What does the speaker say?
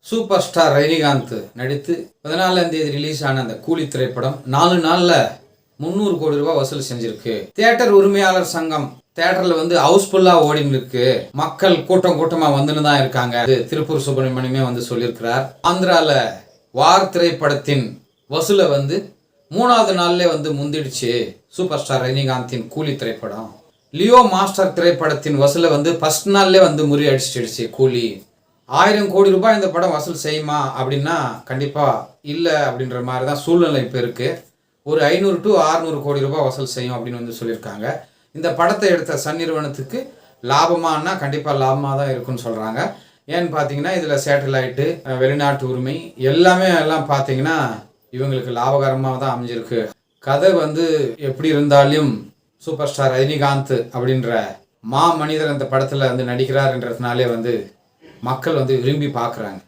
Super star Rajinikanth நடித்து 14ஆம் தேதி release ஆன அந்த கூலி திரைப்படம் 4 நாள்ல 300 கோடி ரூபாய் வசூல் செஞ்சிருக்கு. தியேட்டர் உரிமையாளர் சங்கம் தியேட்டர்ல ஹவுஸ்ஃபுல்லா ஓடின்னு இருக்கு. மக்கள் கூட்டமா வந்துன்னு தான் இருக்காங்க. திருப்பூர் சுப்பிரமணியமே சொல்லியிருக்கிறார். ஆந்திரால வார் திரைப்படத்தின் வசூலை 3வது நாள்ல முந்திடுச்சு. சூப்பர் ஸ்டார் ரஜினிகாந்தின் கூலி திரைப்படம். லியோ மாஸ்டர் திரைப்படத்தின் வசூலை ஃபர்ஸ்ட் நாள்ல முறியடிச்சிடுச்சு கூலி. 1000 கோடி ரூபாய் இந்த படம் வசூல் செய்யுமா அப்படின்னா கண்டிப்பா இல்லை அப்படின்ற மாதிரி தான் சூழ்நிலை இப்போ இருக்கு. ஒரு 500 to 600 கோடி ரூபாய் வசூல் செய்யும் அப்படின்னு சொல்லியிருக்காங்க. இந்த படத்தை எடுத்த சன் நிறுவனத்துக்கு லாபமானா கண்டிப்பா லாபமாக தான் இருக்குன்னு சொல்றாங்க. ஏன்னு பார்த்தீங்கன்னா இதில் சேட்டலைட்டு, வெளிநாட்டு உரிமை எல்லாம் பார்த்தீங்கன்னா இவங்களுக்கு லாபகரமாக தான் அமைஞ்சிருக்கு. கதை எப்படி இருந்தாலும் சூப்பர் ஸ்டார் ரஜினிகாந்த் அப்படின்ற மனிதர் அந்த படத்தில் நடிக்கிறார்ன்றதுனாலே மக்கள் விரும்பி பார்க்குறாங்க.